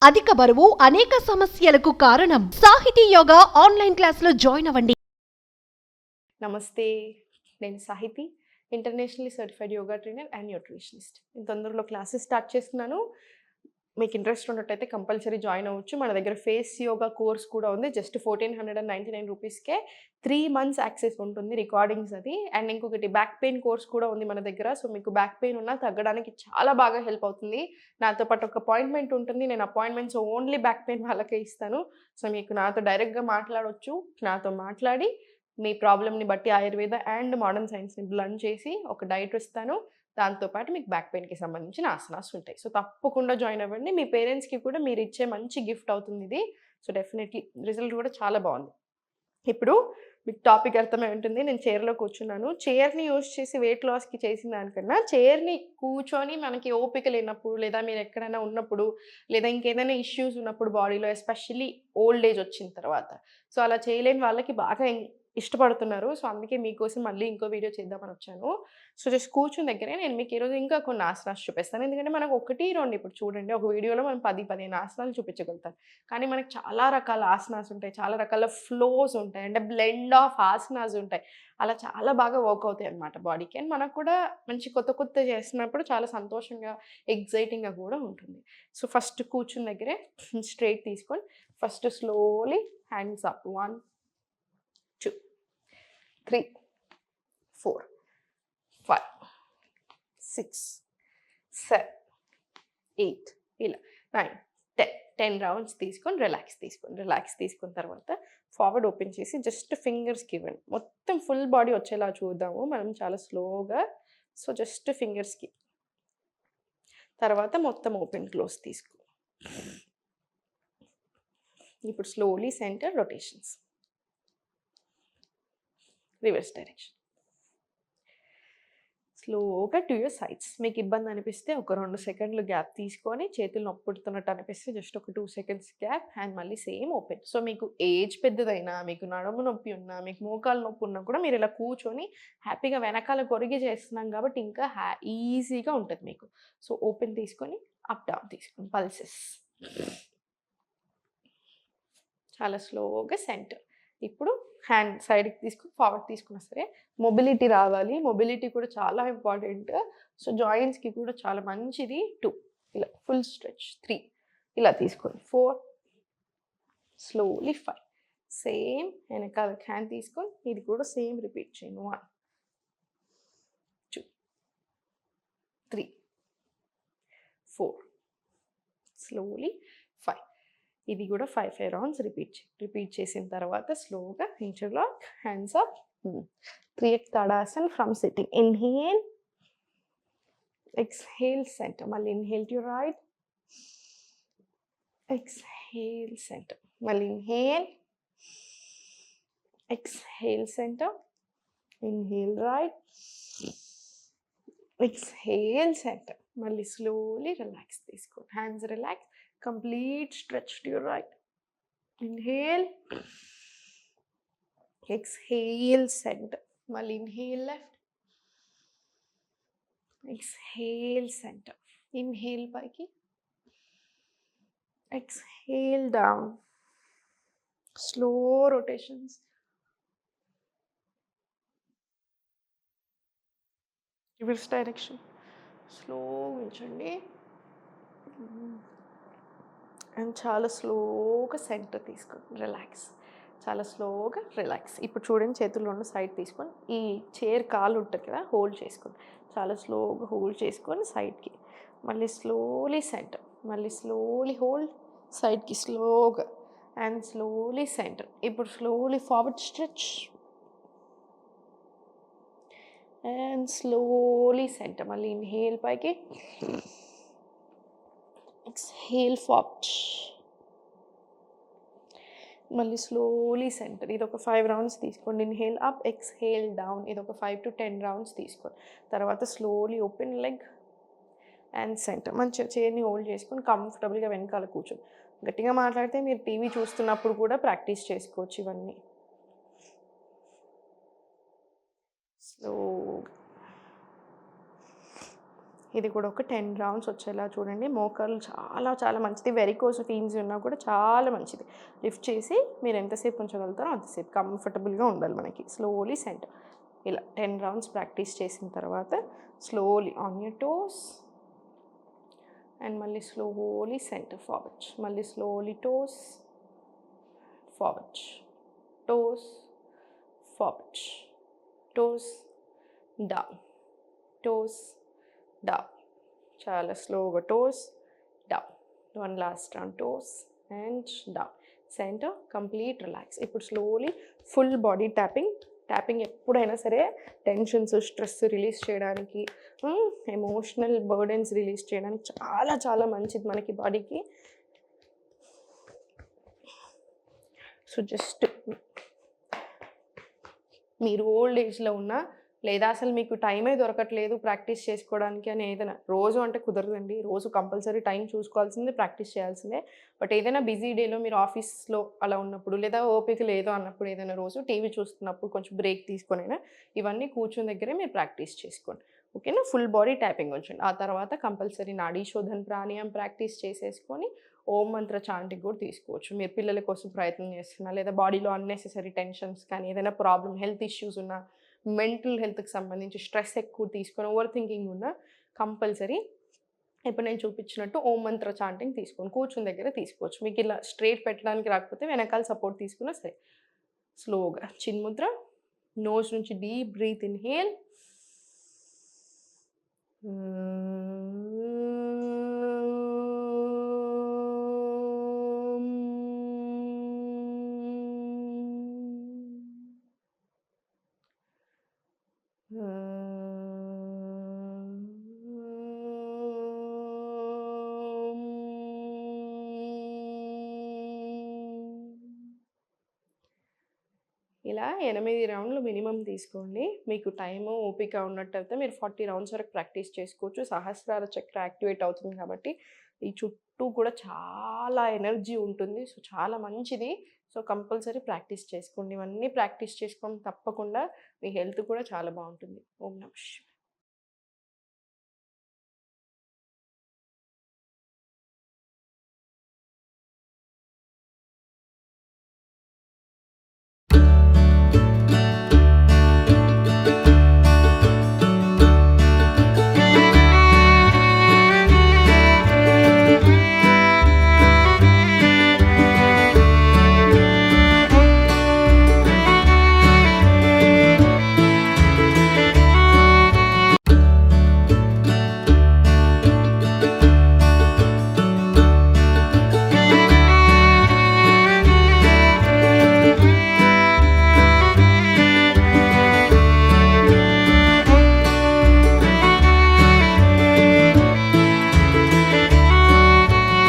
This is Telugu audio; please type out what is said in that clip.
అధిక బరువు అనేక సమస్యలకు కారణం. సాహితీ యోగా ఆన్లైన్ క్లాసులో జాయిన్ అవ్వండి. నమస్తే, నేను Sahiti, internationally certified yoga trainer and nutritionist. నేను తొందరలో క్లాసెస్ స్టార్ట్ చేస్తున్నాను. మీకు ఇంట్రెస్ట్ ఉన్నట్టయితే కంపల్సరీ జాయిన్ అవ్వచ్చు. మన దగ్గర ఫేస్ యోగా కోర్స్ కూడా ఉంది. జస్ట్ 1499 రూపీస్కే 3 months యాక్సెస్ ఉంటుంది, రికార్డింగ్స్ అది. అండ్ ఇంకొకటి బ్యాక్ పెయిన్ కోర్స్ కూడా ఉంది మన దగ్గర. సో మీకు బ్యాక్ పెయిన్ ఉన్నా తగ్గడానికి చాలా బాగా హెల్ప్ అవుతుంది. నాతో పాటు ఒక అపాయింట్మెంట్ ఉంటుంది. నేను అపాయింట్మెంట్స్ ఓన్లీ బ్యాక్ పెయిన్ వాళ్ళకే ఇస్తాను. సో మీకు నాతో డైరెక్ట్గా మాట్లాడవచ్చు. నాతో మాట్లాడి మీ ప్రాబ్లమ్ని బట్టి ఆయుర్వేద అండ్ మోడర్న్ సైన్స్ని బ్లెండ్ చేసి ఒక డైట్ ఇస్తాను. దాంతోపాటు మీకు బ్యాక్ పెయిన్కి సంబంధించిన ఆసనాస్ ఉంటాయి. సో తప్పకుండా జాయిన్ అవ్వండి. మీ పేరెంట్స్కి కూడా మీరు ఇచ్చే మంచి గిఫ్ట్ అవుతుంది ఇది. సో డెఫినెట్లీ రిజల్ట్ కూడా చాలా బాగుంది. ఇప్పుడు మీకు టాపిక్ అర్థమై ఉంటుంది. నేను చైర్లో కూర్చున్నాను. చైర్ని యూజ్ చేసి వెయిట్ లాస్కి చేసిన దానికన్నా చైర్ని కూర్చొని మనకి ఓపిక లేనప్పుడు, లేదా మీరు ఎక్కడైనా ఉన్నప్పుడు, లేదా ఇంకేదైనా ఇష్యూస్ ఉన్నప్పుడు బాడీలో, ఎస్పెషల్లీ ఓల్డ్ ఏజ్ వచ్చిన తర్వాత, సో అలా చేయలేని వాళ్ళకి బాగా ఇష్టపడుతున్నారు. సో అందుకే మీకోసం మళ్ళీ ఇంకో వీడియో చేద్దామని వచ్చాను. సో జస్ట్ కూర్చున్న దగ్గరే నేను మీకు ఈరోజు ఇంకా కొన్ని ఆసనాలు చూపిస్తాను. ఎందుకంటే మనకు 1, 2 ఇప్పుడు చూడండి, ఒక వీడియోలో మనం 10, 15 ఆసనాలు చూపించగలుగుతాం. కానీ మనకు చాలా రకాల ఆసనాస్ ఉంటాయి, చాలా రకాల ఫ్లోస్ ఉంటాయి, అంటే బ్లెండ్ ఆఫ్ ఆసనాస్ ఉంటాయి. అలా చాలా బాగా వర్క్ అవుతాయి అన్నమాట బాడీకి. అండ్ మనకు కూడా మంచి కొత్త చేస్తున్నప్పుడు చాలా సంతోషంగా, ఎగ్జైటింగ్గా కూడా ఉంటుంది. సో ఫస్ట్ కూర్చున్న దగ్గరే స్ట్రైట్ తీసుకొని ఫస్ట్ స్లోలీ హ్యాండ్స్ అప్. 1, 2, 3, 4, 5, 6, 7, 8, ఇలా 9, 10 రౌండ్స్ తీసుకొని రిలాక్స్ తీసుకున్న తర్వాత ఫార్వర్డ్ ఓపెన్ చేసి జస్ట్ ఫింగర్స్కి ఇవ్వండి. మొత్తం ఫుల్ బాడీ వచ్చేలా చూద్దాము మనం చాలా స్లోగా. సో జస్ట్ ఫింగర్స్కి, తర్వాత మొత్తం ఓపెన్ క్లోజ్ తీసుకో. ఇప్పుడు slowly centre rotations, reverse direction, స్లోగా టు యువర్ సైడ్స్. మీకు ఇబ్బంది అనిపిస్తే ఒక 2 సెకండ్లు గ్యాప్ తీసుకొని, చేతులు నొప్పి పుడుతున్నట్టు అనిపిస్తే జస్ట్ ఒక 2 సెకండ్స్ గ్యాప్, అండ్ మళ్ళీ సేమ్ ఓపెన్. సో మీకు ఏజ్ పెద్దదైనా, మీకు నడుము నొప్పి ఉన్నా, మీకు మోకాలు నొప్పి ఉన్నా కూడా మీరు ఇలా కూర్చొని హ్యాపీగా వెనకాల కొరిగి చేస్తున్నాం కాబట్టి ఇంకా ఈజీగా ఉంటుంది మీకు. సో ఓపెన్ తీసుకొని అప్ డౌన్ తీసుకొని పల్సెస్, చాలా స్లోగా సెంటర్. ఇప్పుడు హ్యాండ్ సైడ్కి తీసుకుని ఫార్వర్డ్ తీసుకున్నా సరే మొబిలిటీ రావాలి. మొబిలిటీ కూడా చాలా ఇంపార్టెంట్. సో జాయింట్స్కి కూడా చాలా మంచిది. 2, ఇలా ఫుల్ స్ట్రెచ్. 3, ఇలా తీసుకోండి. 4, స్లోలీ 5, సేమ్ వెనకాల హ్యాండ్ తీసుకొని ఇది కూడా సేమ్ రిపీట్ చేయండి. 1, 2, 3, 4, స్లోలీ 5. ఇది కూడా 5 రౌండ్స్ రిపీట్ చేసిన తర్వాత స్లోగా interlock, hands up. 3x Tadasana from sitting. Inhale, exhale centre. మళ్ళీ inhale to right, exhale centre. మళ్ళీ inhale, exhale centre, inhale right, exhale centre. మళ్ళీ స్లోలీ రిలాక్స్ తీసుకోండి. Hands relax, complete stretch to your right. Inhale, exhale center. Mali inhale left, exhale center. Inhale paiki, exhale down. Slow rotations. Reverse direction. Slow unchandi. And చాలా స్లోగా సెంటర్ తీసుకోండి. రిలాక్స్, చాలా స్లోగా రిలాక్స్. ఇప్పుడు చూడండి, చేతుల్లో ఉన్న సైడ్ తీసుకొని ఈ చైర్ కాలు ఉంటుంది కదా, హోల్డ్ చేసుకోండి. చాలా స్లోగా హోల్డ్ చేసుకొని సైడ్కి, మళ్ళీ స్లోలీ సెంటర్, మళ్ళీ స్లోలీ హోల్డ్, సైడ్కి స్లోగా, అండ్ స్లోలీ సెంటర్. ఇప్పుడు slowly forward stretch and slowly centre. మళ్ళీ ఇన్హేల్ పైకి, exhale forward, మళ్ళీ స్లోలీ సెంటర్. ఇది ఒక 5 రౌండ్స్ తీసుకోండి. Inhale up, exhale down. ఇది ఒక 5 to 10 రౌండ్స్ తీసుకోండి. తర్వాత slowly open leg and centre. మంచిగా చైర్ని హోల్డ్ చేసుకొని కంఫర్టబుల్గా వెనకాల కూర్చొని. గట్టిగా మాట్లాడితే మీరు టీవీ చూస్తున్నప్పుడు కూడా ప్రాక్టీస్ చేసుకోవచ్చు ఇవన్నీ. స్లోగా ఇది కూడా ఒక 10 రౌండ్స్ వచ్చేలా చూడండి. మోకాళ్ళు చాలా చాలా మంచిది. వెరికోస్ వెయిన్స్ ఉన్నా కూడా చాలా మంచిది. లిఫ్ట్ చేసి మీరు ఎంతసేపు ఉంచగలుగుతారో అంతసేపు కంఫర్టబుల్గా ఉండాలి మనకి. Slowly center. ఇలా 10 రౌండ్స్ ప్రాక్టీస్ చేసిన తర్వాత slowly on your toes and మళ్ళీ స్లోలీ సెంటర్ ఫార్వర్డ్. మళ్ళీ slowly toes forward, toes forward, toes down, toes down. చాలా స్లోగా toes down. One last round toes and down. Center complete relax. ఇప్పుడు స్లోలీ ఫుల్ బాడీ ట్యాపింగ్ ఎప్పుడైనా సరే టెన్షన్స్ స్ట్రెస్ రిలీజ్ చేయడానికి, ఎమోషనల్ బర్డెన్స్ రిలీజ్ చేయడానికి చాలా చాలా మంచిది మనకి బాడీకి. సో జస్ట్ మీరు ఓల్డ్ ఏజ్లో ఉన్న లేదా అసలు మీకు టైమే దొరకట్లేదు ప్రాక్టీస్ చేసుకోవడానికి అని ఏదైనా, రోజు అంటే కుదరదండి, రోజు కంపల్సరీ టైం చూసుకోవాల్సిందే, ప్రాక్టీస్ చేయాల్సిందే. బట్ ఏదైనా బిజీ డేలో మీరు ఆఫీస్లో అలా ఉన్నప్పుడు లేదా ఓపిక లేదో అన్నప్పుడు ఏదైనా రోజు టీవీ చూస్తున్నప్పుడు కొంచెం బ్రేక్ తీసుకొనైనా ఇవన్నీ కూర్చుని దగ్గరే మీరు ప్రాక్టీస్ చేసుకోండి. ఓకేనా? ఫుల్ బాడీ ట్యాపింగ్ ఉంచండి. ఆ తర్వాత కంపల్సరీ నాడీ శోధన్ ప్రాణాయామం ప్రాక్టీస్ చేసేసుకొని ఓం మంత్ర చాంటింగ్ కూడా తీసుకోవచ్చు. మీరు పిల్లల కోసం ప్రయత్నం చేస్తున్నా లేదా బాడీలో అన్నెసెసరీ టెన్షన్స్ కానీ ఏదైనా ప్రాబ్లమ్ హెల్త్ ఇష్యూస్ ఉన్నా, మెంటల్ హెల్త్కి సంబంధించి స్ట్రెస్ ఎక్కువ తీసుకొని ఓవర్ థింకింగ్ ఉన్న కంపల్సరీ ఇప్పుడు నేను చూపించినట్టు ఓం మంత్ర చాంటింగ్ తీసుకొని కూర్చుని దగ్గర తీసుకోవచ్చు. మీకు ఇలా స్ట్రైట్ పెట్టడానికి రాకపోతే వెనకాల సపోర్ట్ తీసుకున్నా సరే. స్లోగా చిన్ముద్ర, నోస్ నుంచి డీప్ బ్రీత్ ఇన్హేల్, ఇలా 8 రౌండ్లు మినిమం తీసుకోండి. మీకు టైము ఓపిక ఉన్నట్టయితే మీరు 40 రౌండ్స్ వరకు ప్రాక్టీస్ చేసుకోవచ్చు. సహస్రార చక్ర యాక్టివేట్ అవుతుంది కాబట్టి ఈ చుట్టూ కూడా చాలా ఎనర్జీ ఉంటుంది. సో చాలా మంచిది. సో కంపల్సరీ ప్రాక్టీస్ చేసుకోండి. ఇవన్నీ ప్రాక్టీస్ చేసుకోండి తప్పకుండా. మీ హెల్త్ కూడా చాలా బాగుంటుంది. ఓం నమః శివాయ.